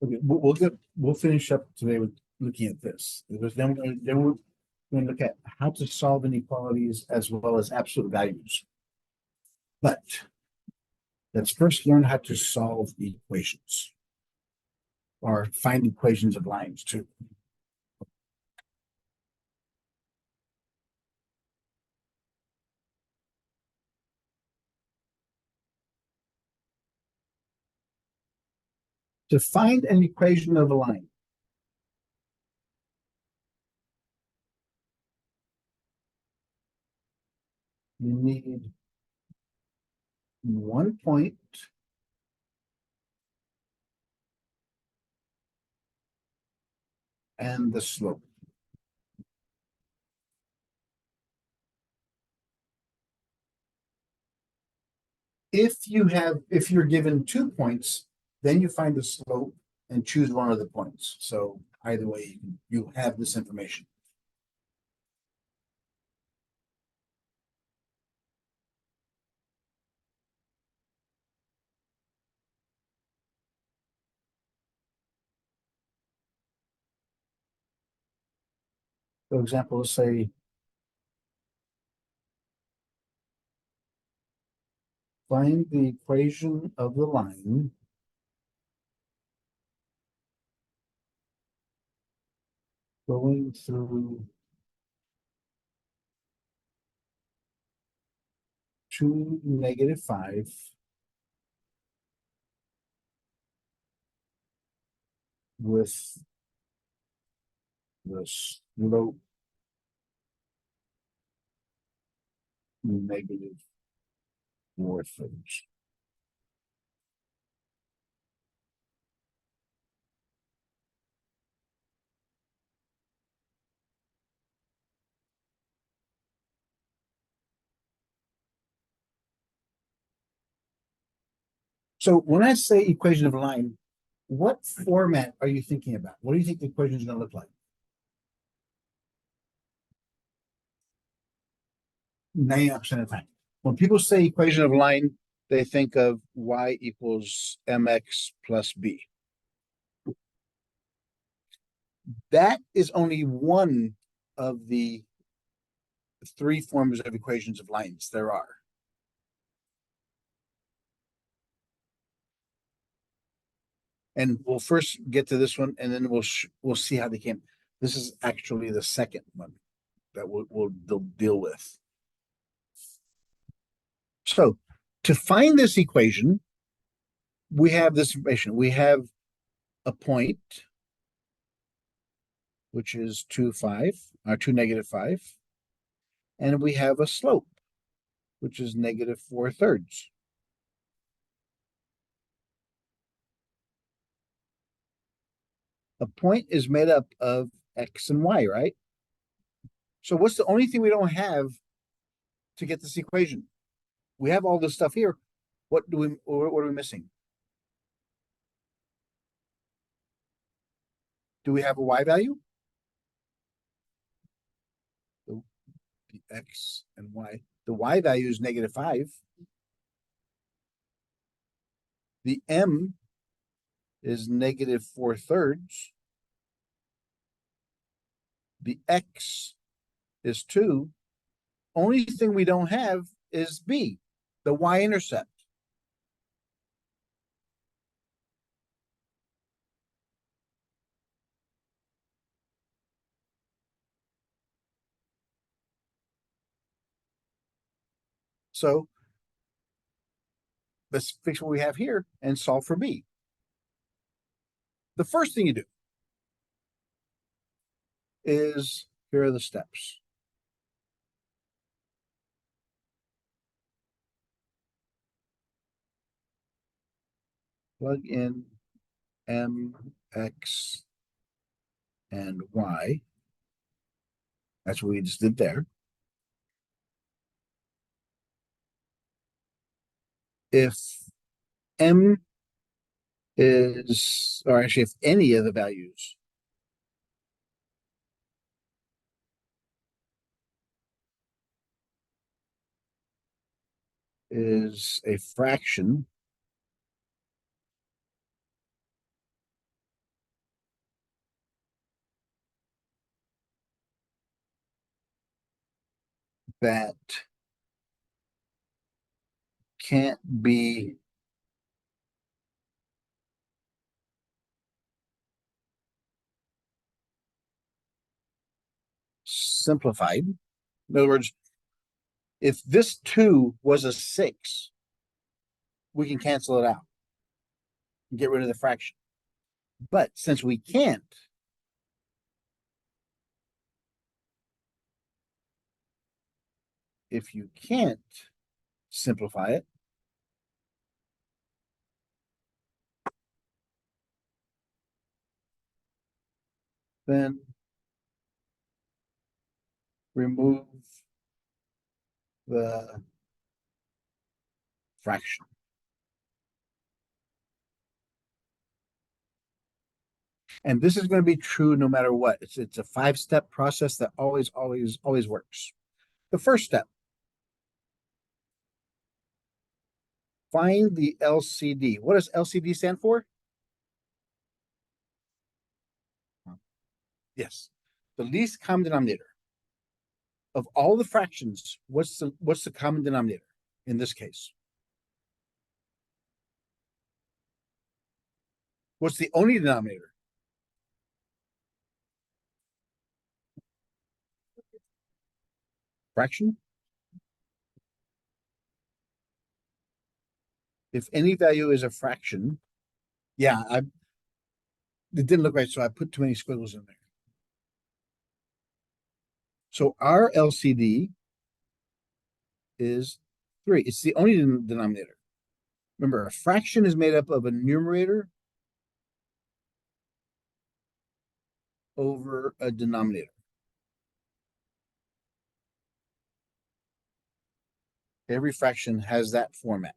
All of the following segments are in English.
Okay, we'll finish up today with looking at this. Because then we're going to look at how to solve inequalities as well as absolute values. But let's first learn how to solve equations or find equations of lines too. To find an equation of a line, you need 1 point and the slope. If you're given 2 points, then you find the slope and choose one of the points. So either way, you have this information. For example, let's say find the equation of the line going through 2, -5 with the slope -4/3. So when I say equation of a line, what format are you thinking about? What do you think the equation is going to look like? 99% of the time. When people say equation of a line, they think of y equals mx plus b. That is only one of the 3 forms of equations of lines there are. And we'll first get to this one, and then we'll see how they came. This is actually the second one that we'll deal with. So to find this equation, we have this information. We have a point, which is 2, 5, or 2, -5, and we have a slope, which is -4/3. A point is made up of x and y, right? So what's the only thing we don't have to get this equation? We have all this stuff here. What are we missing? Do we have a y value? The x and y. The y value is -5. The m is -4/3. The x is 2. Only thing we don't have is b, the y-intercept. So let's fix what we have here and solve for b. The first thing you do is, here are the steps. Plug in m, x, and y. That's what we just did there. If m is, or actually if any of the values is a fraction, that can't be simplified. In other words, if this 2 was a 6, we can cancel it out and get rid of the fraction. But since we can't, if you can't simplify it, then remove the fraction. And this is going to be true no matter what. It's a 5-step process that always works. The first step, find the LCD. What does LCD stand for? Yes, the least common denominator. Of all the fractions, what's the common denominator in this case? What's the only denominator? Fraction? If any value is a fraction, yeah, it didn't look right, so I put too many squiggles in there. So our LCD is 3. It's the only denominator. Remember, a fraction is made up of a numerator over a denominator. Every fraction has that format.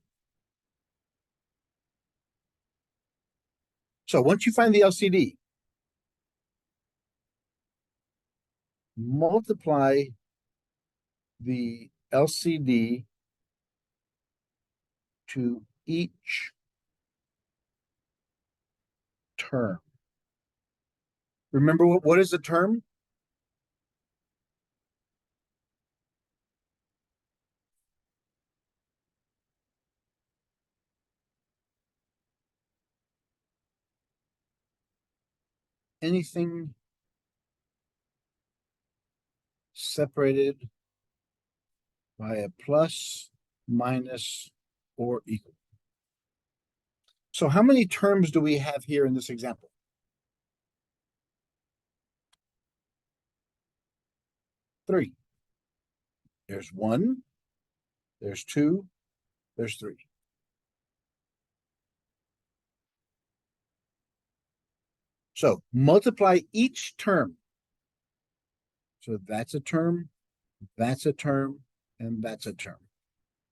So once you find the LCD, multiply the LCD to each term. Remember what is the term? Anything separated by a plus, minus, or equal. So how many terms do we have here in this example? 3. There's 1, there's 2, there's 3. So multiply each term. So that's a term, that's a term, and that's a term.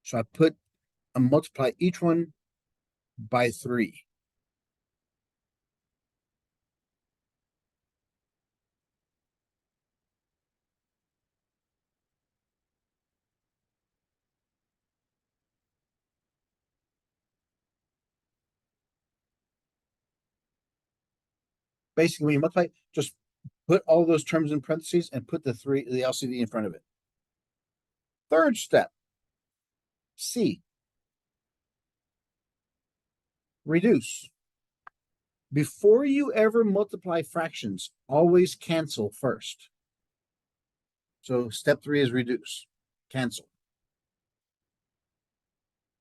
So I multiply each one by 3. Basically, when you multiply, just put all those terms in parentheses and put the LCD in front of it. Third step, C, reduce. Before you ever multiply fractions, always cancel first. So step 3 is reduce, cancel.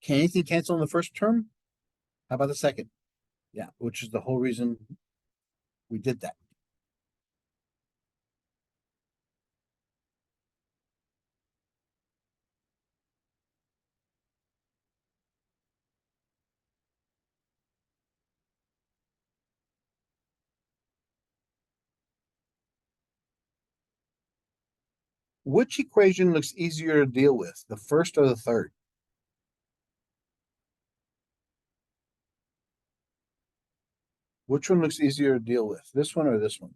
Can anything cancel in the first term? How about the second? Yeah, which is the whole reason we did that. Which equation looks easier to deal with, the first or the third? Which one looks easier to deal with, this one or this one?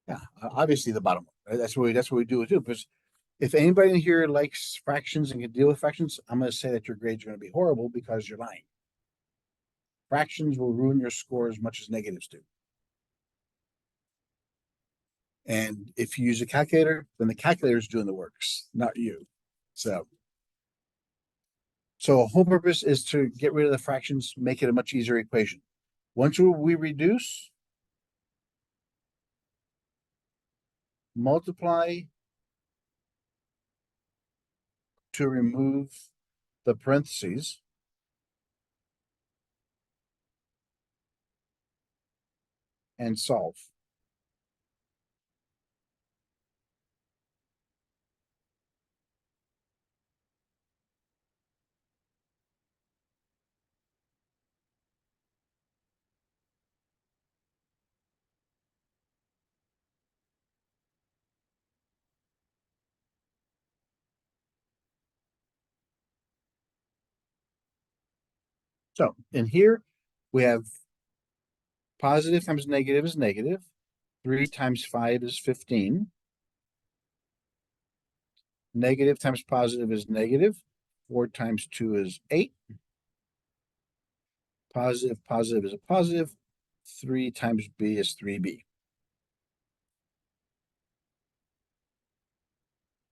Yeah, obviously the bottom one. Right? That's what we do it too. Because if anybody in here likes fractions and can deal with fractions, I'm going to say that your grades are going to be horrible because you're lying. Fractions will ruin your score as much as negatives do. And if you use a calculator, then the calculator is doing the works, not you. So a whole purpose is to get rid of the fractions, make it a much easier equation. Once we reduce, multiply to remove the parentheses, and solve. So in here, we have positive times negative is negative. 3 times 5 is 15. Negative times positive is negative. 4 times 2 is 8. Positive, positive is a positive. 3 times b is 3b.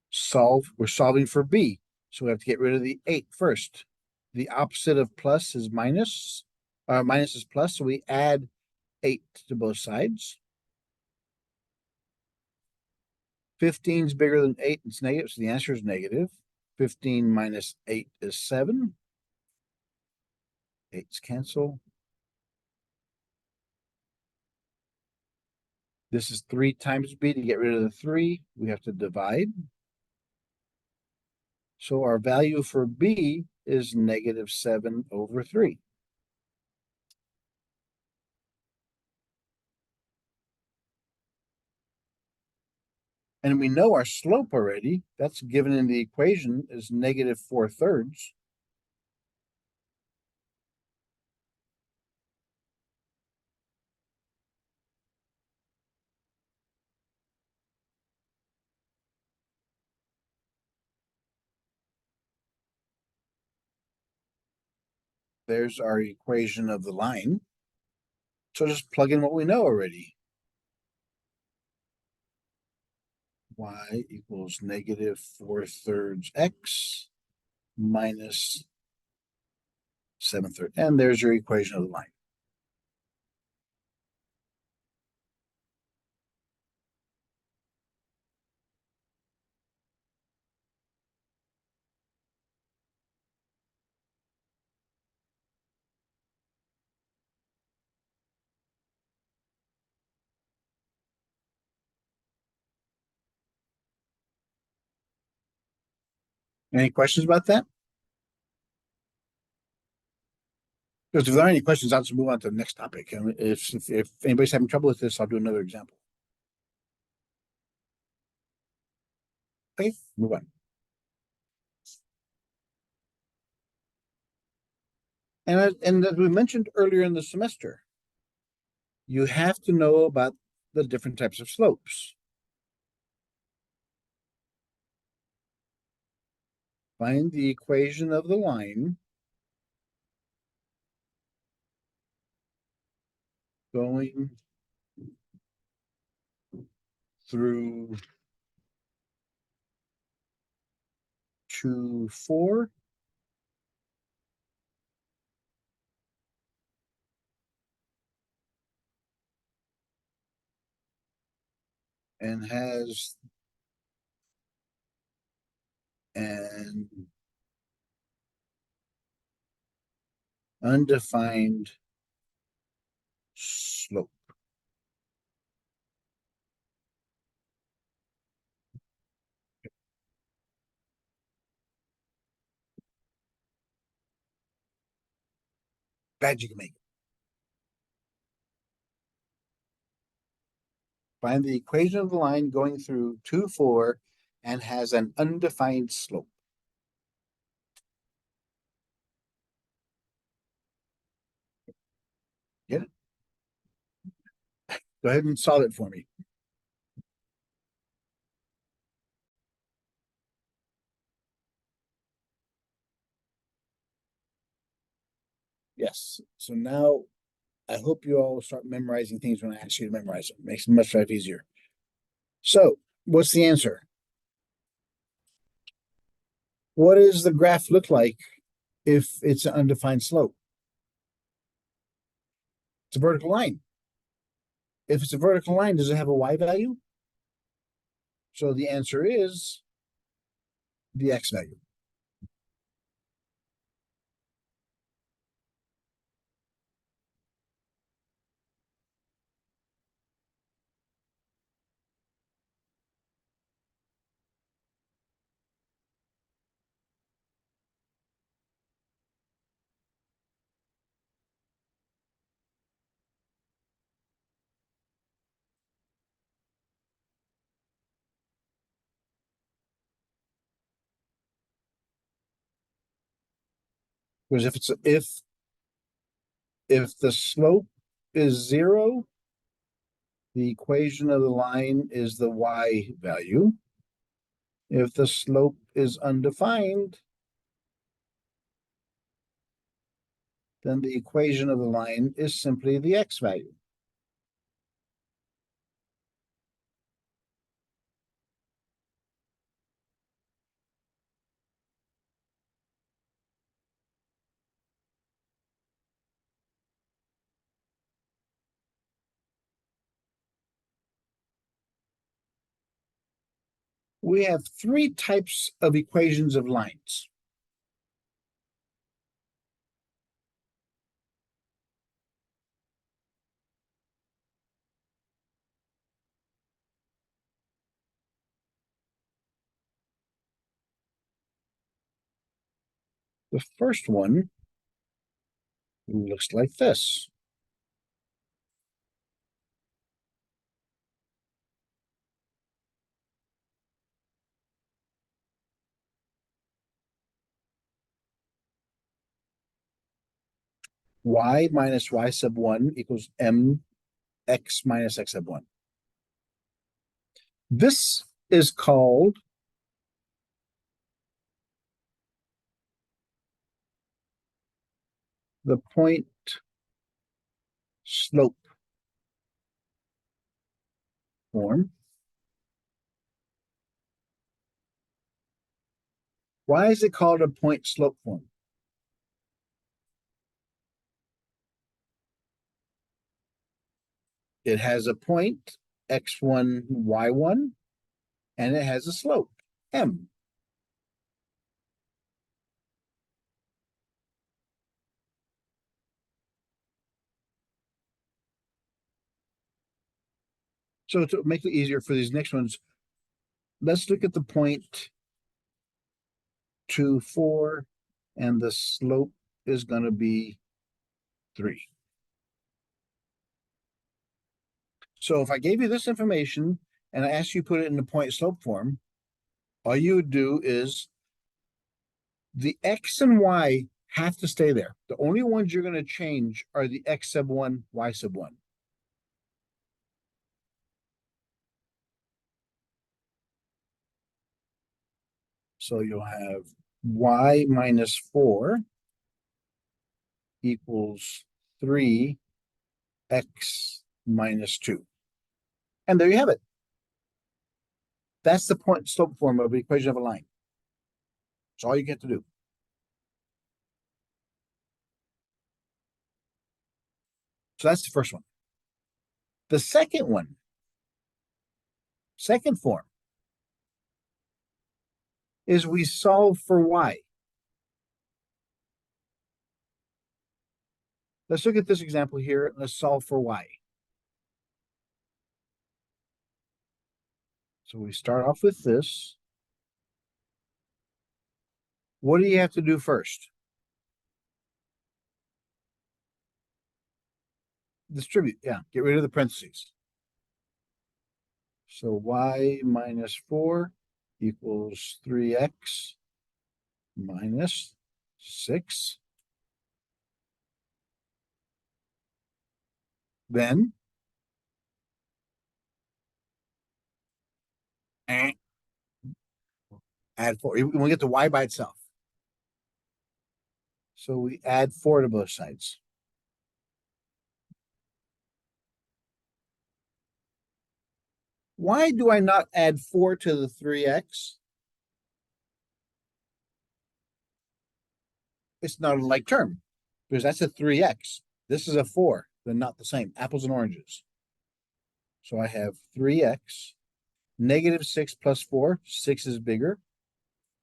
Solve, we're solving for b. So we have to get rid of the 8 first. The opposite of plus is minus. Minus is plus, so we add 8 to both sides. 15 is bigger than 8, it's negative, so the answer is negative. 15 minus 8 is 7. 8's cancel. This is 3 times b. To get rid of the 3, we have to divide. So our value for b is negative 7 over 3. And we know our slope already. That's given in the equation is negative 4/3. There's our equation of the line. So just plug in what we know already. Y equals negative 4/3 x minus 7/3. And there's your equation of the line. Any questions about that? Because if there are any questions, I'll just move on to the next topic. And if anybody's having trouble with this, I'll do another example. Okay, move on. And as we mentioned earlier in the semester, you have to know about the different types of slopes. Find the equation of the line going through 2, 4, and has an undefined slope. Glad you can make it. Find the equation of the line going through 2, 4, and has an undefined slope. Get it? Go ahead and solve it for me. Yes. So now I hope you all start memorizing things when I ask you to memorize them. Makes it much life easier. So what's the answer? What does the graph look like if it's an undefined slope? It's a vertical line. If it's a vertical line, does it have a y value? So the answer is the x value. Because if the slope is 0, the equation of the line is the y value. If the slope is undefined, then the equation of the line is simply the x value. We have three types of equations of lines. The first one looks like this. Y minus y sub 1 equals mx minus x sub 1. This is called the point slope form. Why is it called a point slope form? It has a point, x1, y1, and it has a slope, m. So to make it easier for these next ones, let's look at the point 2, 4, and the slope is going to be 3. So if I gave you this information and I asked you to put it in the point slope form, all you would do is the x and y have to stay there. The only ones you're going to change are the x sub 1, y sub 1. So you'll have y minus 4 equals 3x minus 2. And there you have it. That's the point slope form of the equation of a line. That's all you get to do. So that's the first one. The second one, second form, is we solve for y. Let's look at this example here. Let's solve for y. So we start off with this. What do you have to do first? Distribute, yeah, get rid of the parentheses. So y minus 4 equals 3x minus 6. Then add 4. We get the y by itself. So we add 4 to both sides. Why do I not add 4 to the 3x? It's not a like term because that's a 3x. This is a 4. They're not the same. Apples and oranges. So I have 3x, negative 6 plus 4. 6 is bigger.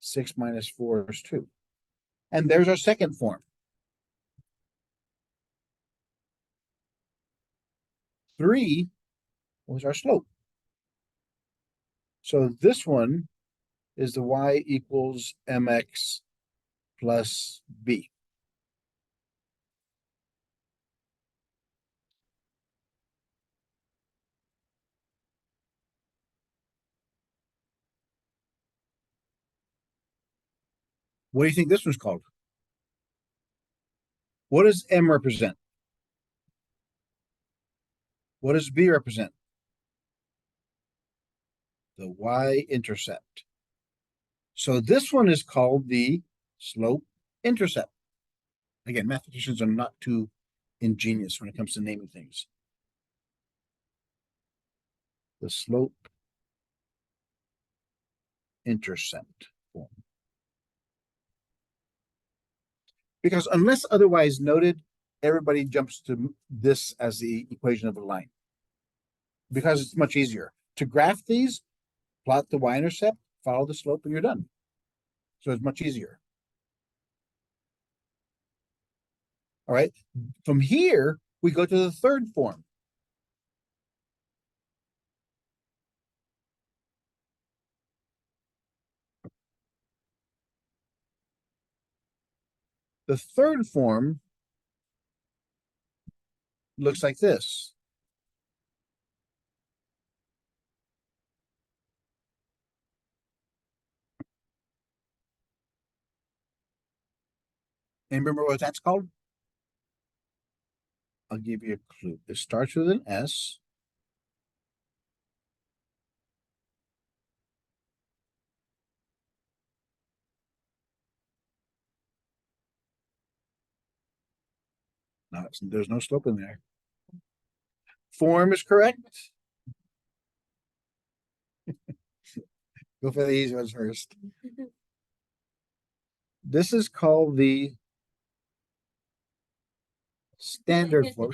6 minus 4 is 2. And there's our second form. 3 was our slope. So this one is the y equals mx plus b. What do you think this one's called? What does m represent? What does b represent? The y-intercept. So this one is called the slope-intercept. Again, mathematicians are not too ingenious when it comes to naming things. The slope-intercept form. Because unless otherwise noted, everybody jumps to this as the equation of a line. Because it's much easier. To graph these, plot the y-intercept, follow the slope, and you're done. So it's much easier. All right. From here, we go to the third form. The third form looks like this. And remember what that's called? I'll give you a clue. It starts with an S. No, there's no slope in there. Form is correct. Go for the easy ones first. This is called the standard form.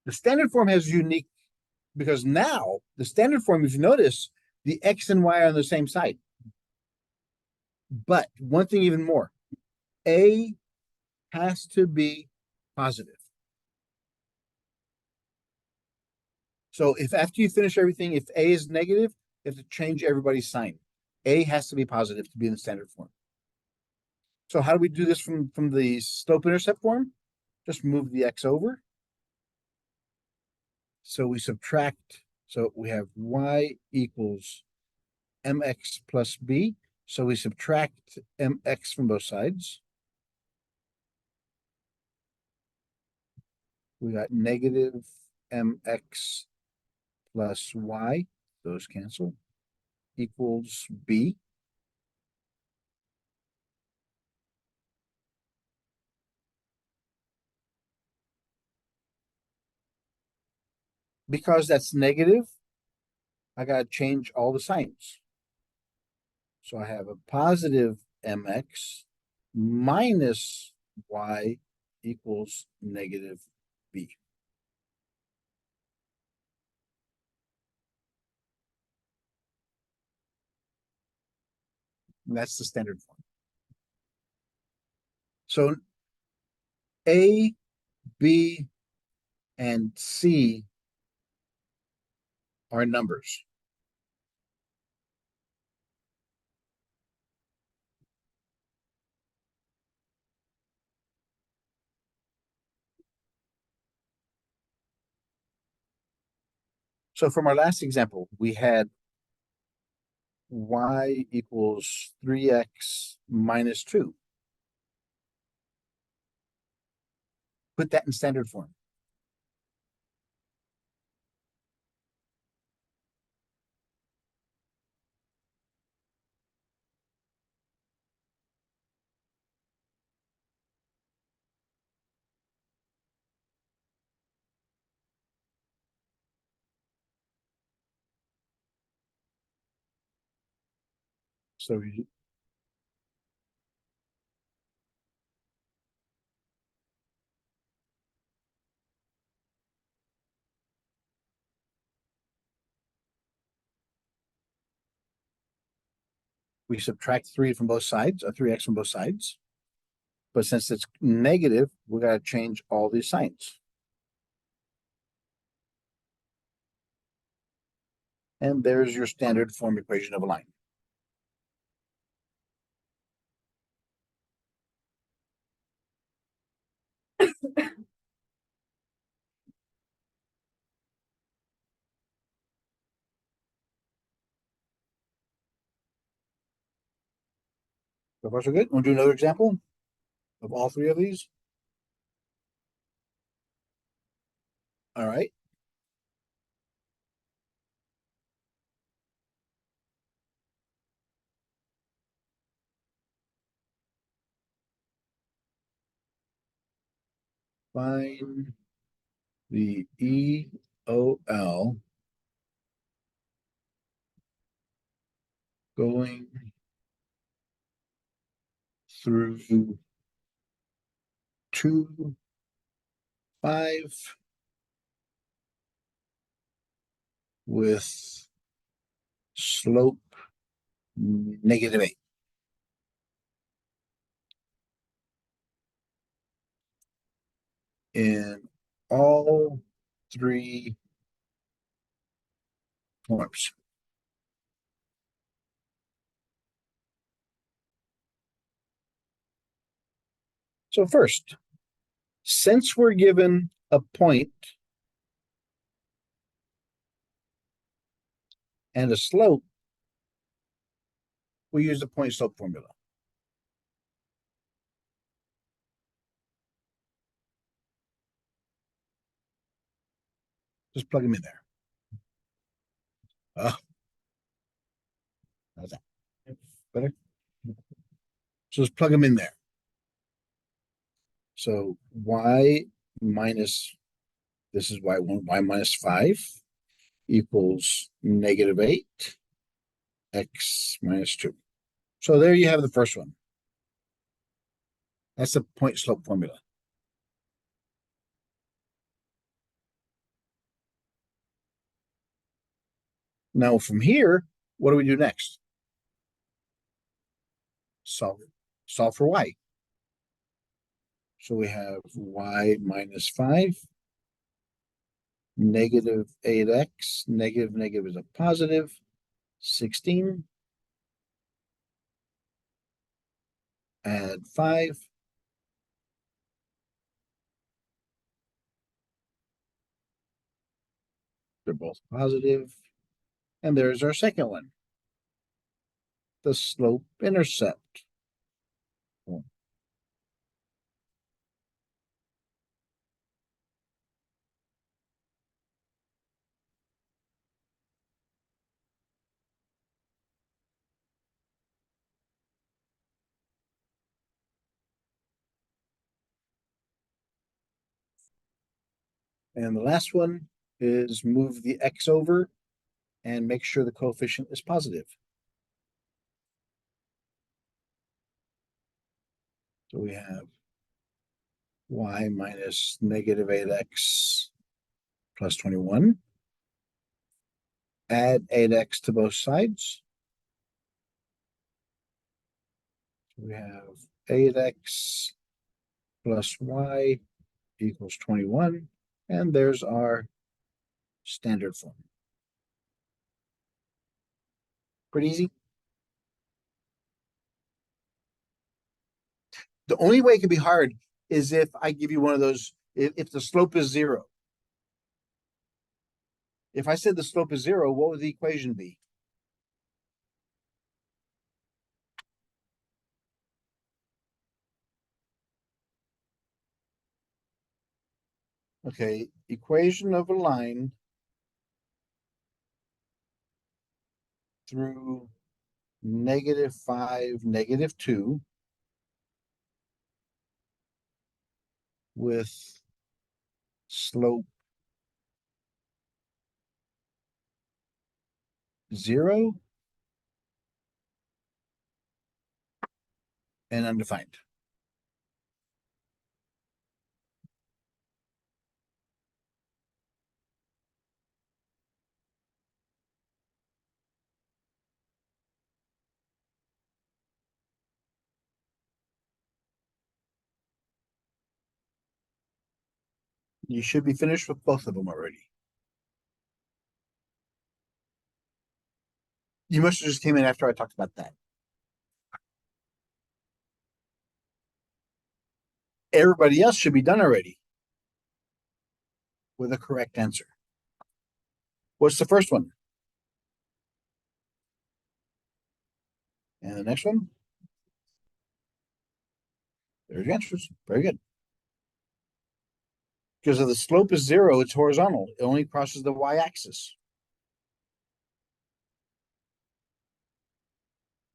The standard form has unique, because now the standard form, if you notice, the X and Y are on the same side. But one thing even more, A has to be positive. So if after you finish everything, if A is negative, you have to change everybody's sign. A has to be positive to be in the standard form. So how do we do this from the slope-intercept form? Just move the X over. So we subtract, so we have Y equals mx plus b. So we subtract mx from both sides. We got negative mx plus y, those cancel, equals b. Because that's negative, I got to change all the signs. So I have a positive mx minus y equals negative b. And that's the standard form. So A, B, and C are numbers. So from our last example, we had y equals 3x minus 2. Put that in standard form. So we subtract 3 from both sides, 3x from both sides. But since it's negative, we got to change all these signs. And there's your standard form equation of a line. So far, so good. Want to do another example of all 3 of these? All right. Find the EOL going through 2, 5 with slope -8. In all 3 forms. So first, since we're given a point and a slope, we use the point slope formula. Just plug them in there. How's that? Better? So just plug them in there. So y minus, this is y1, y minus 5 equals -8, x minus 2. So there you have the first one. That's the point slope formula. Now from here, what do we do next? Solve for y. So we have y minus 5, -8x, negative is a positive, 16, add 5, they're both positive, and there's our second one, the slope-intercept form. And the last one is move the x over and make sure the coefficient is positive. So we have y minus -8x plus 21. Add 8x to both sides. So we have 8x plus y equals 21. And there's our standard form. Pretty easy. The only way it can be hard is if I give you one of those, if the slope is 0. If I said the slope is 0, what would the equation be? Okay, equation of a line through -5, -2 with slope 0 and undefined. You should be finished with both of them already. You must have just came in after I talked about that. Everybody else should be done already with a correct answer. What's the first one? And the next one? There's your answers. Very good. Because if the slope is 0, it's horizontal. It only crosses the y-axis.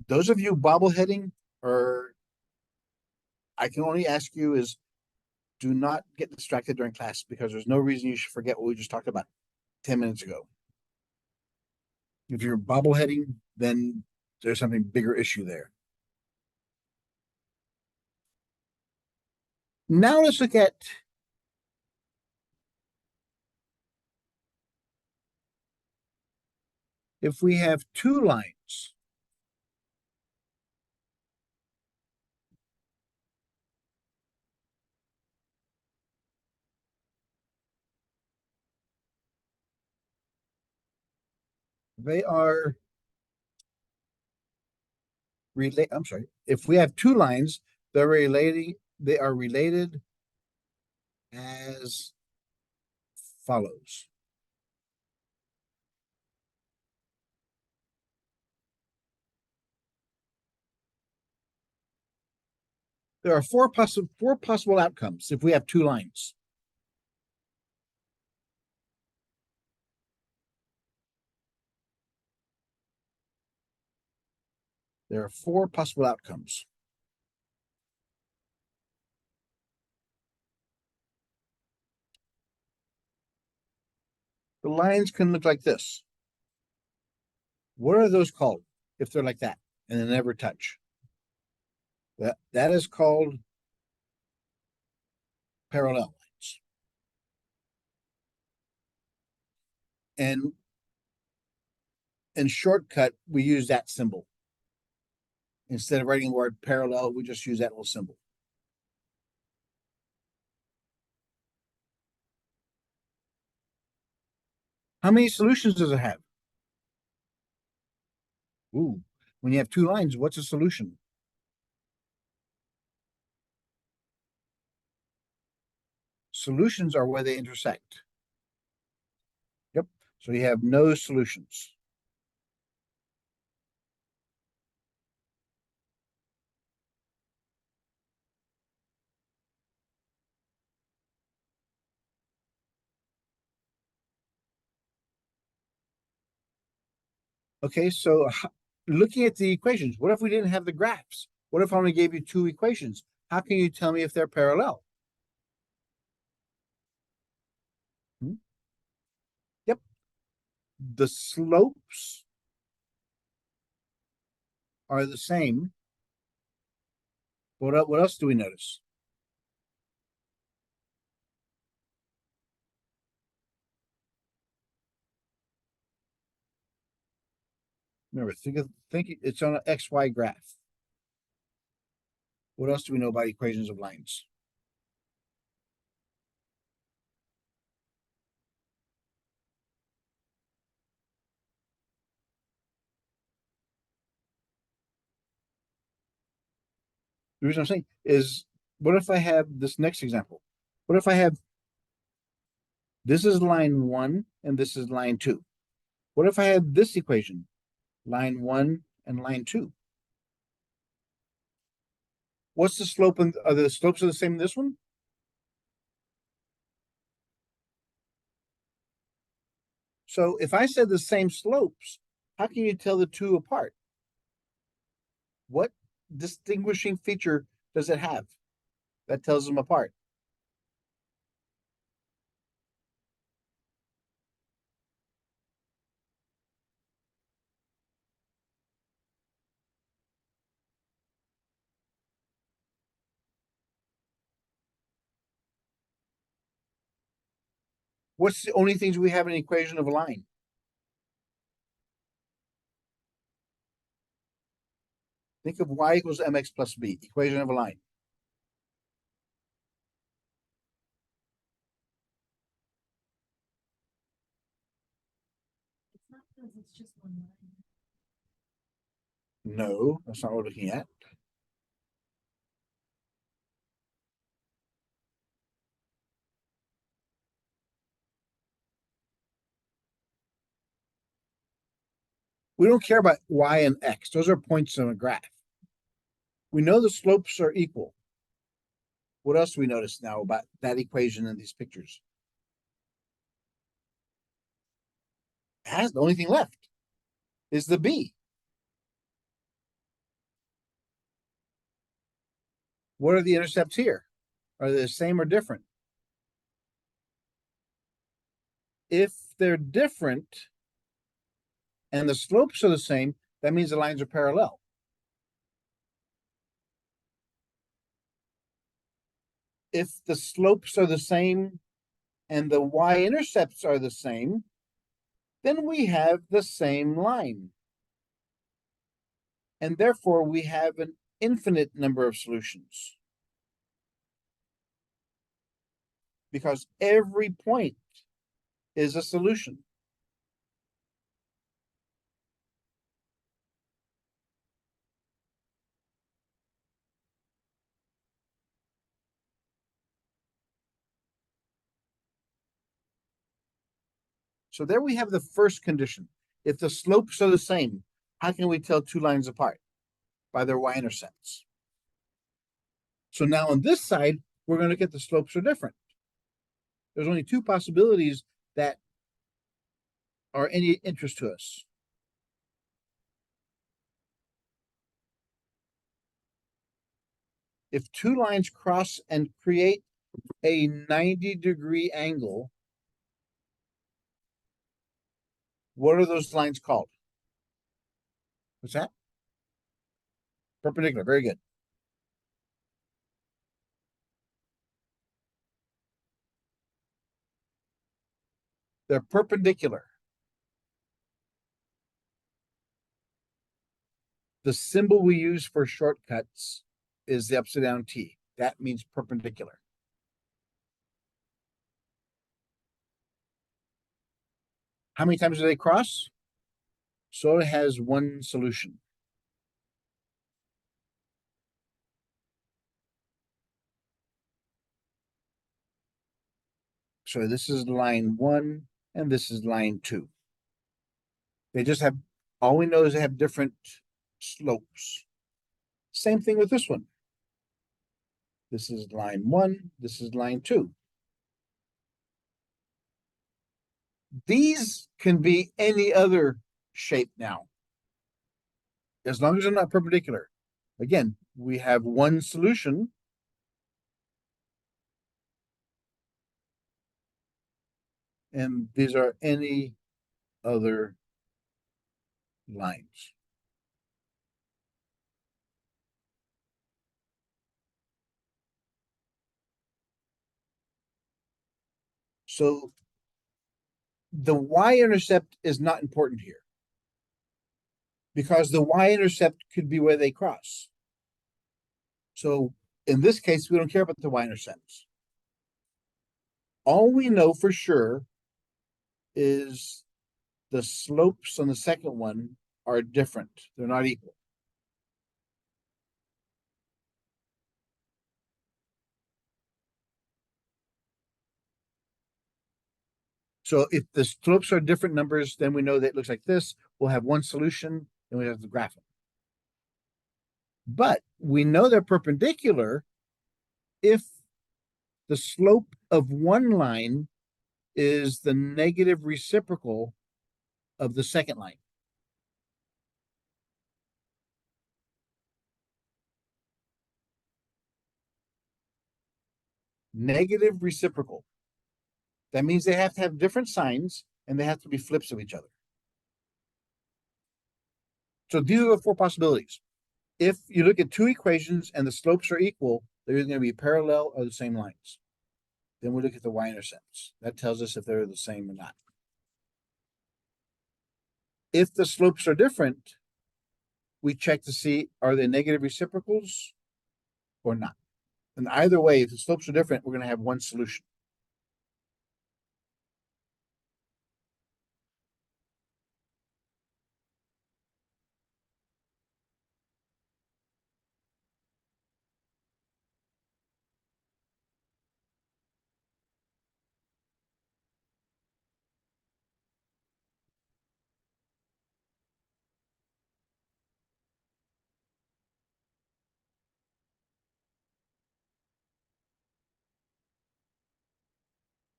Those of you bobbleheading, or I can only ask you is do not get distracted during class because there's no reason you should forget what we just talked about 10 minutes ago. If you're bobbleheading, then there's something bigger issue there. Now let's look at if we have two lines. They are I'm sorry. If we have two lines, they are related as follows. There are four possible outcomes if we have two lines. There are four possible outcomes. The lines can look like this. What are those called if they're like that and they never touch? That is called parallel lines. And in shortcut, we use that symbol. Instead of writing the word parallel, we just use that little symbol. How many solutions does it have? Ooh, when you have two lines, what's a solution? Solutions are where they intersect. Yep. So you have no solutions. Okay, so looking at the equations, what if we didn't have the graphs? What if I only gave you two equations? How can you tell me if they're parallel? Hmm? Yep. The slopes are the same. What else do we notice? Remember, think it's on an XY graph. What else do we know about equations of lines? The reason I'm saying is, what if I have this next example? What if I have this is line 1 and this is line 2? What if I had this equation, line 1 and line 2? What's the slope? And are the slopes the same in this one? So if I said the same slopes, how can you tell the two apart? What distinguishing feature does it have that tells them apart? What's the only things we have in an equation of a line? Think of y equals mx plus b, equation of a line. It's not because it's just one line. No, that's not what we're looking at. We don't care about y and x. Those are points on a graph. We know the slopes are equal. What else do we notice now about that equation in these pictures? The only thing left is the b. What are the intercepts here? Are they the same or different? If they're different and the slopes are the same, that means the lines are parallel. If the slopes are the same and the y-intercepts are the same, then we have the same line. And therefore, we have an infinite number of solutions. Because every point is a solution. So there we have the first condition. If the slopes are the same, how can we tell two lines apart? By their y-intercepts. So now on this side, we're going to get the slopes are different. There's only two possibilities that are any interest to us. If two lines cross and create a 90-degree angle, what are those lines called? What's that? Perpendicular. Very good. They're perpendicular. The symbol we use for shortcuts is the upside down T. That means perpendicular. How many times do they cross? So it has one solution. So this is line 1 and this is line 2. They just have, all we know is they have different slopes. Same thing with this one. This is line 1, this is line 2. These can be any other shape now, as long as they're not perpendicular. Again, we have one solution. And these are any other lines. So the y-intercept is not important here, because the y-intercept could be where they cross. So in this case, we don't care about the y-intercepts. All we know for sure is the slopes on the second one are different. They're not equal. So if the slopes are different numbers, then we know that it looks like this. We'll have one solution, and we have to graph it. But we know they're perpendicular if the slope of one line is the negative reciprocal of the second line. Negative reciprocal. That means they have to have different signs and they have to be flips of each other. So these are the four possibilities. If you look at two equations and the slopes are equal, they're either going to be parallel or the same lines. Then we look at the y-intercepts. That tells us if they're the same or not. If the slopes are different, we check to see are they negative reciprocals or not. And either way, if the slopes are different, we're going to have one solution.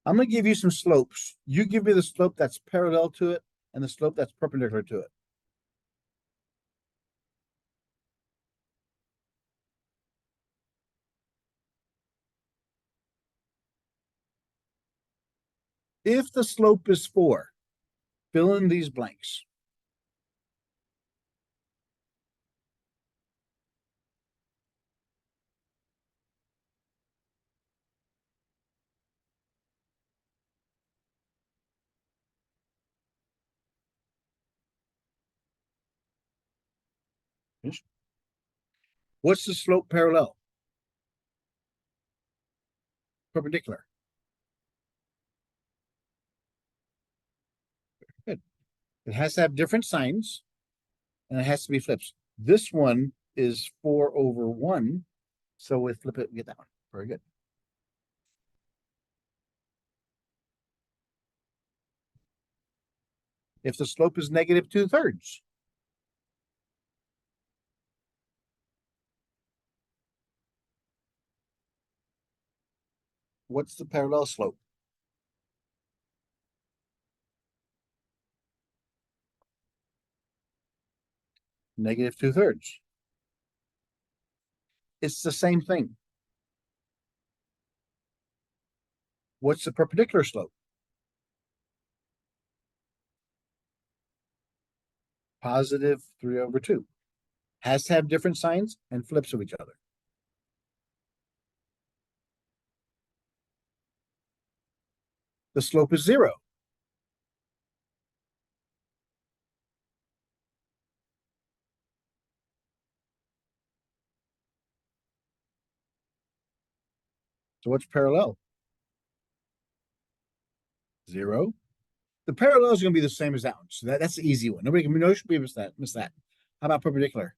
I'm going to give you some slopes. You give me the slope that's parallel to it and the slope that's perpendicular to it. If the slope is 4, fill in these blanks. What's the slope parallel? Perpendicular. Good. It has to have different signs and it has to be flips. This one is 4/1. So we flip it, we get that one. Very good. If the slope is negative 2/3, what's the parallel slope? Negative 2/3. It's the same thing. What's the perpendicular slope? Positive 3/2. Has to have different signs and flips of each other. The slope is 0. So what's parallel? 0. The parallel is going to be the same as that one. So that's the easy one. No should be miss that. How about perpendicular?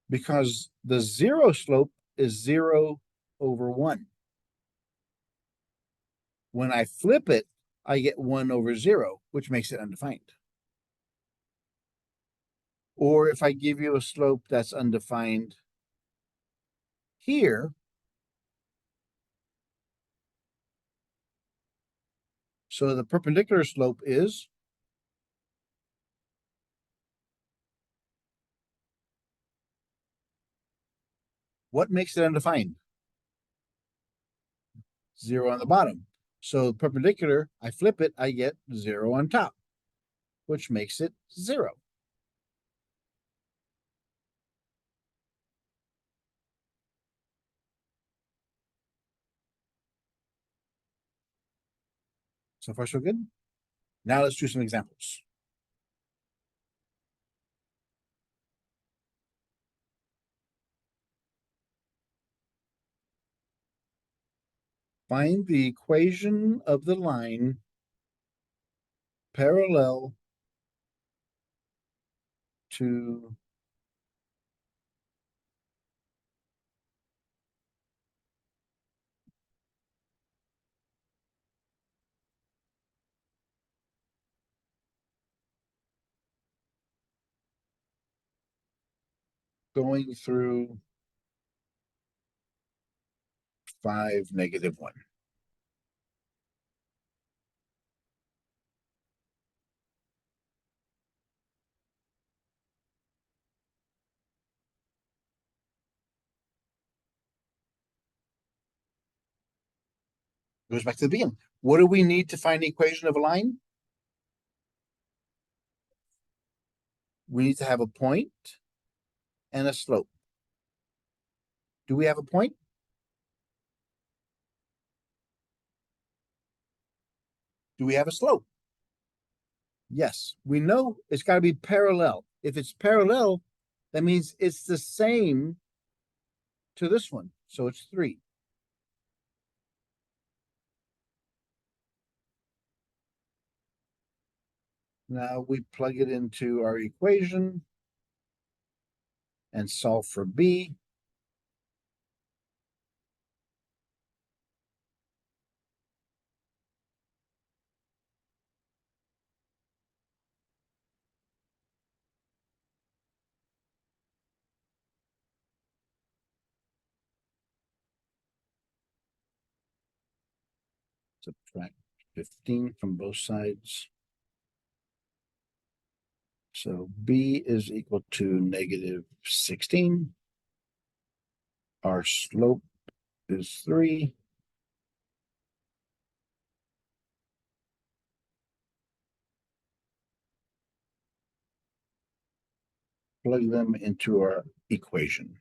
Because the 0 slope is 0/1. When I flip it, I get 1/0, which makes it undefined. Or if I give you a slope that's undefined here, so the perpendicular slope is what makes it undefined? 0 on the bottom. So perpendicular, I flip it, I get 0 on top, which makes it 0. So far, so good. Now let's do some examples. Find the equation of the line parallel to going through 5, -1. Goes back to the beginning. What do we need to find the equation of a line? We need to have a point and a slope. Do we have a point? Do we have a slope? Yes, we know it's got to be parallel. If it's parallel, that means it's the same to this one. So it's 3. Now we plug it into our equation and solve for B. Subtract 15 from both sides. So B is equal to negative 16. Our slope is 3. Plug them into our equation.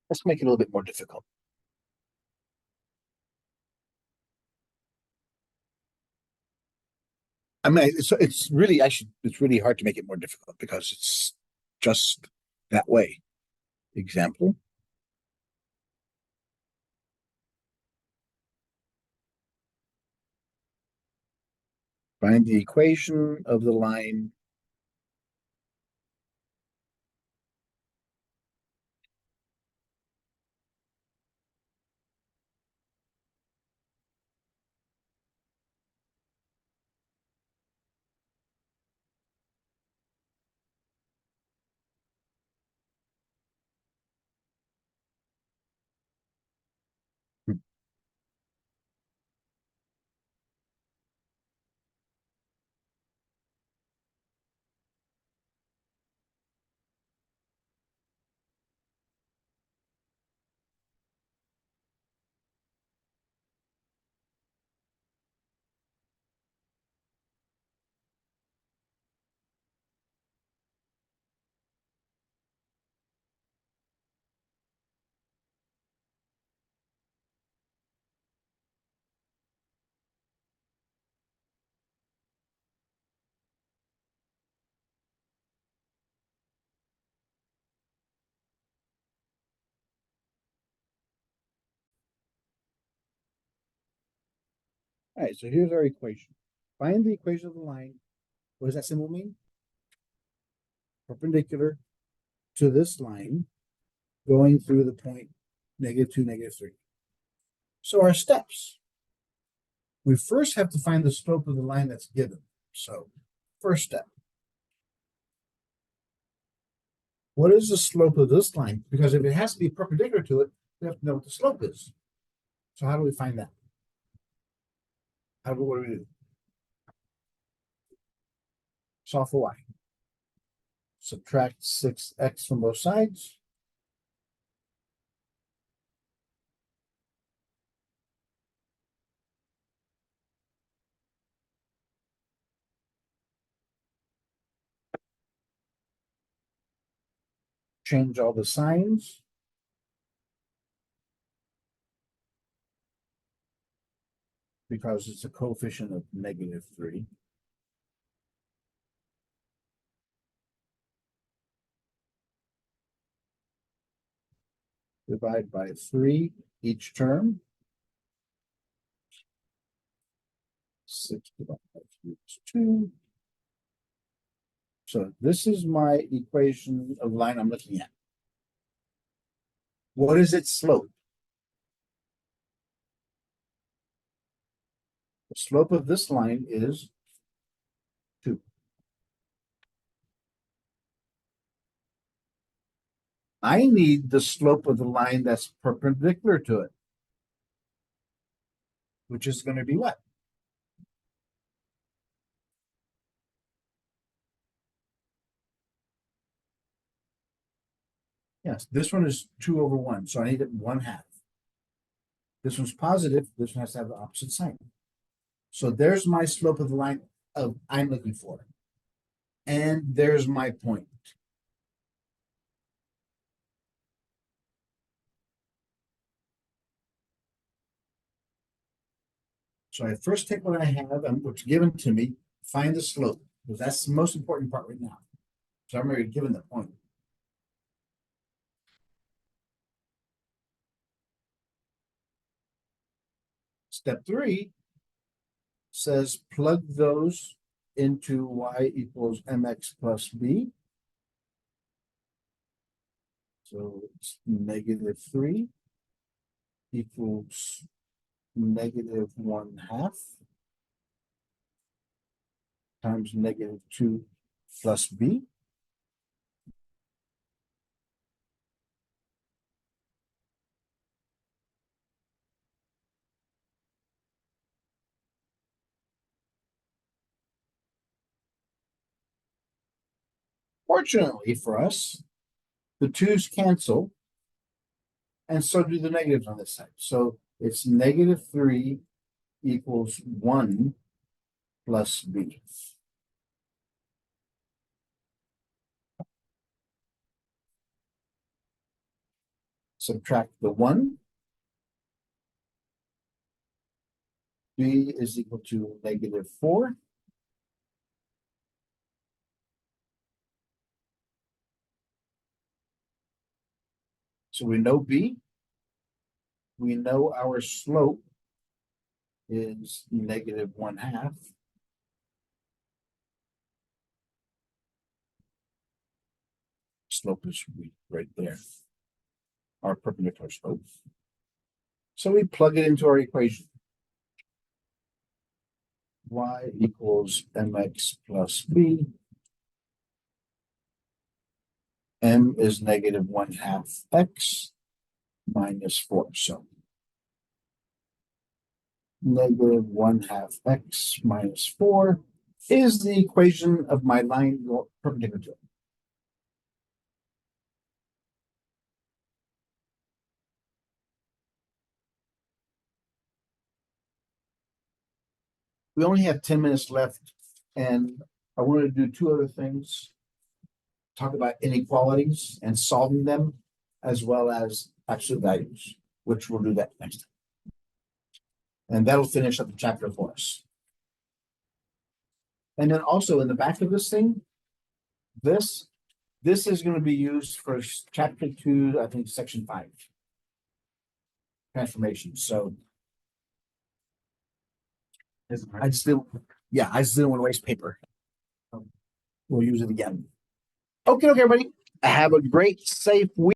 Let's make it a little bit more difficult. I mean, it's really, it's really hard to make it more difficult because it's just that way. Example. Find the equation of the line All right, so here's our equation. Find the equation of the line. What does that symbol mean? Perpendicular to this line going through the point -2, -3. So our steps. We first have to find the slope of the line that's given. So first step. What is the slope of this line? Because if it has to be perpendicular to it, we have to know what the slope is. So how do we find that? What do we do? Solve for y. Subtract 6x from both sides. Change all the signs. Because it's a coefficient of -3. Divide by 3 each term. 6 divided by 3 is 2. So this is my equation of line I'm looking at. What is its slope? The slope of this line is 2. I need the slope of the line that's perpendicular to it. Which is gonna be what? Yes, this one is 2/1, so I need it 1/2. This one's positive, this one has to have the opposite sign. So there's my slope of the line of I'm looking for. And there's my point. So I first take what I have and what's given to me, find the slope, because that's the most important part right now. So I'm already given the point. Step 3 says plug those into y equals mx plus b. So it's -3 equals -1/2 times -2 plus b. Fortunately for us, the 2's cancel, and so do the negatives on this side. So it's -3 equals 1 plus b. Subtract the 1. B is equal to -4. So we know B. We know our slope is -1/2. Slope is right there. Our perpendicular slope. So we plug it into our equation. Y equals mx plus b. M is -1/2 x minus 4. So -1/2 x minus 4 is the equation of my line perpendicular to it. We only have 10 minutes left, and I wanted to do 2 other things. Talk about inequalities and solving them, as well as absolute values, which we'll do that next time. And that'll finish up the chapter for us. And then also in the back of this thing, this is going to be used for chapter 2, I think section 5. Transformation. So I just didn't want to waste paper. We'll use it again. Okay, everybody. Have a great, safe week.